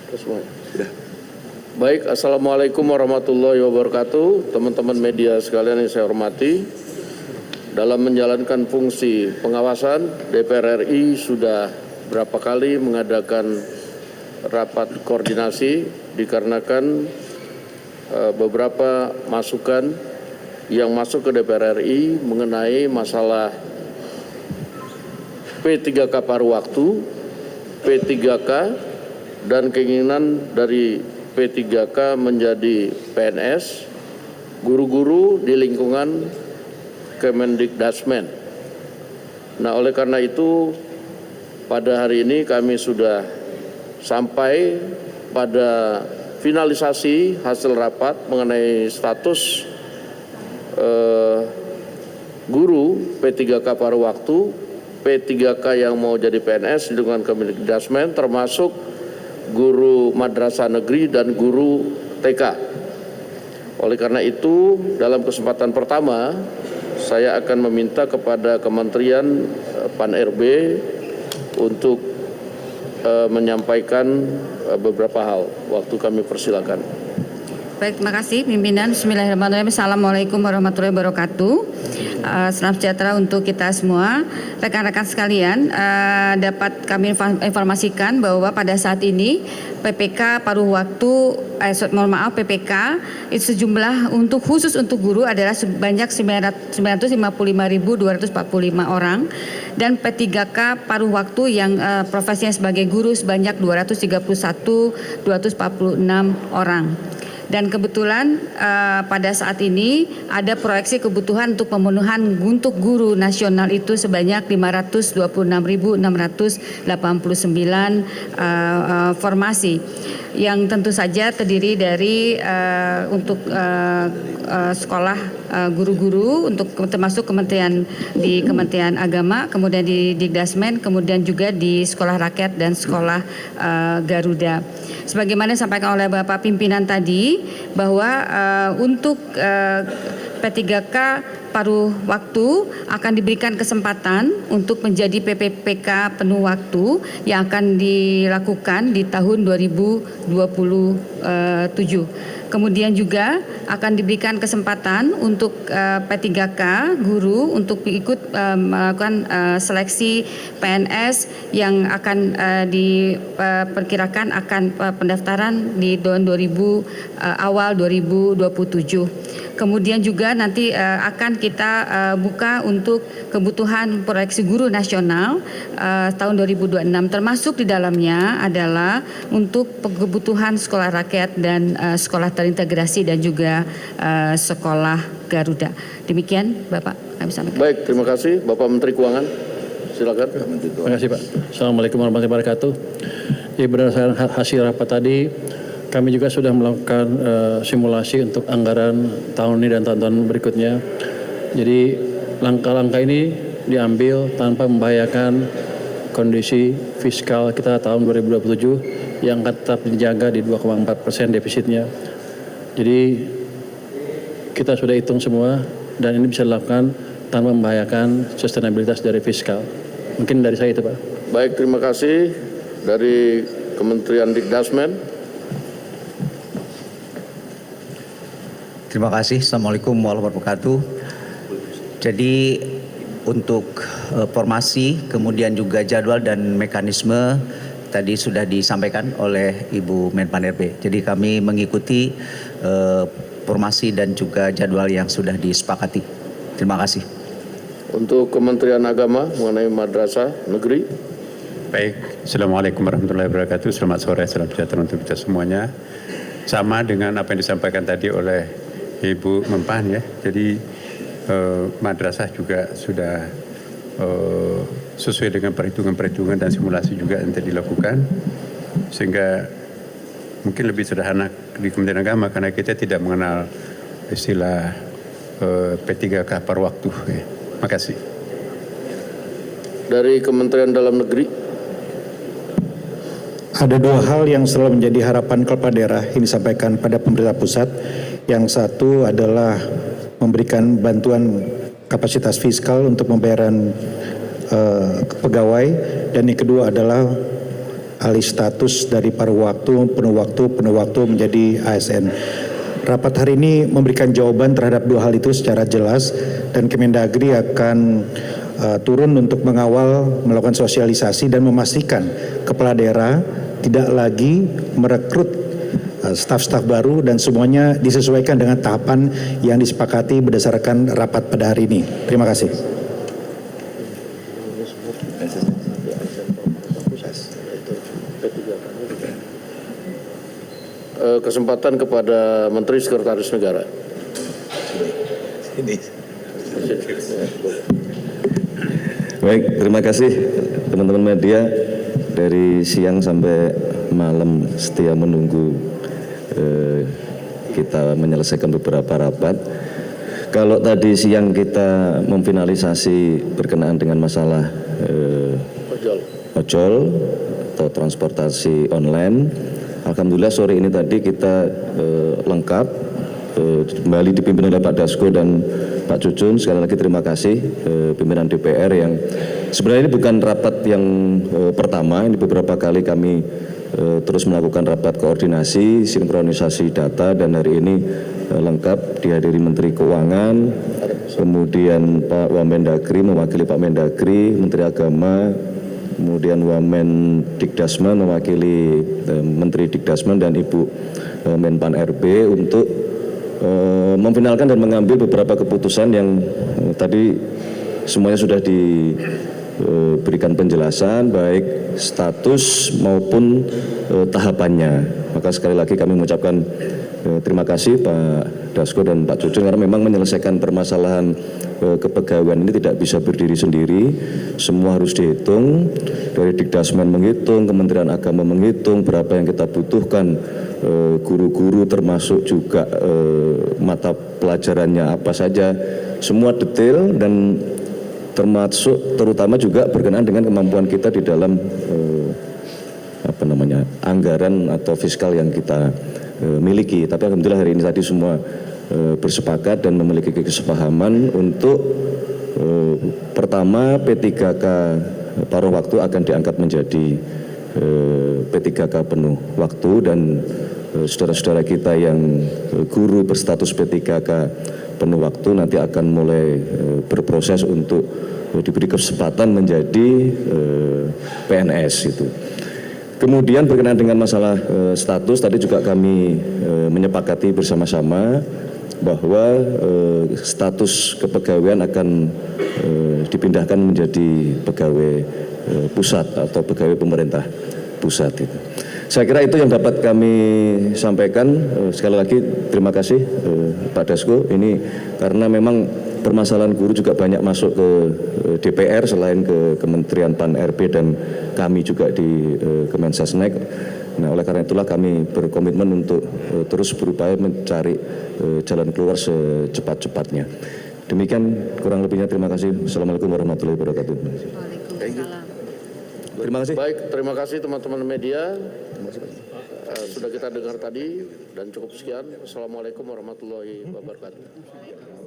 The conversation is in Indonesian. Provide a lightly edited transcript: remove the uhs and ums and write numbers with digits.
Sudah. Baik, Assalamualaikum warahmatullahi wabarakatuh. Teman-teman media sekalian yang saya hormati, dalam menjalankan fungsi pengawasan, DPR RI sudah berapa kali mengadakan rapat koordinasi dikarenakan beberapa masukan yang masuk ke DPR RI mengenai masalah P3K paruh waktu, P3K, dan keinginan dari P3K menjadi PNS, guru-guru di lingkungan Kemendikdasmen. Nah, oleh karena itu pada hari ini kami sudah sampai pada finalisasi hasil rapat mengenai status guru P3K paruh waktu, P3K yang mau jadi PNS di lingkungan Kemendikdasmen, termasuk guru madrasah negeri dan guru TK. Oleh karena itu, dalam kesempatan pertama, saya akan meminta kepada Kementerian Pan-RB untuk menyampaikan beberapa hal. Waktu kami persilakan. Baik, terima kasih pimpinan. Bismillahirrahmanirrahim. Assalamualaikum warahmatullahi wabarakatuh. Salam sejahtera untuk kita semua. Rekan-rekan sekalian, dapat kami informasikan bahwa pada saat ini PPK paruh waktu, PPK itu sejumlah khusus untuk guru adalah sebanyak 955.245 orang, dan P3K paruh waktu yang profesinya sebagai guru sebanyak 231.246 orang. Dan kebetulan pada saat ini ada proyeksi kebutuhan untuk pemenuhan untuk guru nasional itu sebanyak 526.689 formasi, yang tentu saja terdiri dari untuk sekolah guru-guru untuk termasuk Kementerian Agama, kemudian di Dikdasmen, kemudian juga di Sekolah Rakyat dan Sekolah Garuda. Sebagaimana disampaikan oleh Bapak pimpinan tadi, bahwa untuk P3K paruh waktu akan diberikan kesempatan untuk menjadi PPPK penuh waktu yang akan dilakukan di tahun 2027. Kemudian juga akan diberikan kesempatan untuk P3K guru untuk ikut melakukan seleksi PNS yang akan diperkirakan akan pendaftaran di tahun awal 2027. Kemudian juga nanti akan kita buka untuk kebutuhan proyeksi guru nasional tahun 2026, termasuk di dalamnya adalah untuk kebutuhan sekolah rakyat dan sekolah terintegrasi dan juga sekolah Garuda. Demikian Bapak kami sampaikan. Baik, terima kasih Bapak Menteri Keuangan. Silakan. Terima kasih Pak. Assalamualaikum warahmatullahi wabarakatuh. Ya, berdasarkan hasil rapat tadi, kami juga sudah melakukan simulasi untuk anggaran tahun ini dan tahun-tahun berikutnya. Jadi langkah-langkah ini diambil tanpa membahayakan kondisi fiskal kita tahun 2027 yang akan tetap dijaga di 2,4% defisitnya. Jadi kita sudah hitung semua dan ini bisa dilakukan tanpa membahayakan sustainabilitas dari fiskal. Mungkin dari saya itu Pak. Baik, terima kasih. Dari Kementerian Dikdasmen. Terima kasih. Assalamualaikum warahmatullahi wabarakatuh. Jadi untuk formasi, kemudian juga jadwal dan mekanisme tadi sudah disampaikan oleh Ibu Menpan RB. Jadi kami mengikuti formasi dan juga jadwal yang sudah disepakati. Terima kasih. Untuk Kementerian Agama mengenai madrasah negeri. Baik, Assalamualaikum warahmatullahi wabarakatuh. Selamat sore, salam sejahtera untuk kita semuanya. Sama dengan apa yang disampaikan tadi oleh Ibu Menpan ya. Jadi madrasah juga sudah sesuai dengan perhitungan-perhitungan dan simulasi juga yang telah dilakukan, sehingga mungkin lebih sederhana di Kementerian Agama karena kita tidak mengenal istilah P3K paruh waktu. Ya. Terima kasih. Dari Kementerian Dalam Negeri. Ada dua hal yang selalu menjadi harapan kepala daerah yang disampaikan pada pemerintah pusat. Yang satu adalah memberikan bantuan kapasitas fiskal untuk pembayaran pegawai, dan yang kedua adalah alih status dari paruh penuh waktu menjadi ASN. Rapat hari ini memberikan jawaban terhadap dua hal itu secara jelas, dan Kemendagri akan turun untuk mengawal, melakukan sosialisasi dan memastikan kepala daerah tidak lagi merekrut staf-staf baru dan semuanya disesuaikan dengan tahapan yang disepakati berdasarkan rapat pada hari ini. Terima kasih. Kesempatan kepada Menteri Sekretaris Negara. Baik, terima kasih teman-teman media, dari siang sampai malam setia menunggu kita menyelesaikan beberapa rapat. Kalau tadi siang kita memfinalisasi berkenaan dengan masalah ojol atau transportasi online, alhamdulillah sore ini tadi kita lengkap, kembali dipimpin oleh Pak Dasko dan Pak Cucun. Sekali lagi terima kasih pimpinan DPR yang sebenarnya ini bukan rapat yang pertama, ini beberapa kali kami terus melakukan rapat koordinasi, sinkronisasi data, dan hari ini lengkap dihadiri Menteri Keuangan, kemudian Pak Wamendagri mewakili Pak Mendagri, Menteri Agama, kemudian Wamen Dikdasman mewakili Menteri Dikdasman dan Ibu Menpan RB untuk memfinalkan dan mengambil beberapa keputusan yang tadi semuanya sudah diberikan penjelasan baik status maupun tahapannya. Maka sekali lagi kami mengucapkan terima kasih Pak Dasko dan Pak Cucun, karena memang menyelesaikan permasalahan kepegawaian ini tidak bisa berdiri sendiri, semua harus dihitung, dari Dikdasmen menghitung, Kementerian Agama menghitung berapa yang kita butuhkan, guru-guru termasuk juga mata pelajarannya apa saja, semua detail, dan termasuk terutama juga berkenaan dengan kemampuan kita di dalam anggaran atau fiskal yang kita miliki. Tapi alhamdulillah hari ini tadi semua bersepakat dan memiliki kesepahaman untuk pertama P3K paruh waktu akan diangkat menjadi P3K penuh waktu, dan saudara-saudara kita yang guru berstatus P3K penuh waktu nanti akan mulai berproses untuk diberi kesempatan menjadi PNS itu. Kemudian berkenaan dengan masalah status, tadi juga kami menyepakati bersama-sama bahwa status kepegawaian akan dipindahkan menjadi pegawai pusat atau pegawai pemerintah pusat itu. Saya kira itu yang dapat kami sampaikan. Sekali lagi terima kasih Pak Dasko, ini karena memang permasalahan guru juga banyak masuk ke DPR selain ke Kementerian Pan RB dan kami juga di Kemensesnek. Nah, oleh karena itulah kami berkomitmen untuk terus berupaya mencari jalan keluar secepat-cepatnya. Demikian kurang lebihnya, terima kasih. Assalamualaikum warahmatullahi wabarakatuh. Terima kasih. Baik, terima kasih teman-teman media. Sudah kita dengar tadi dan cukup sekian. Assalamualaikum warahmatullahi wabarakatuh.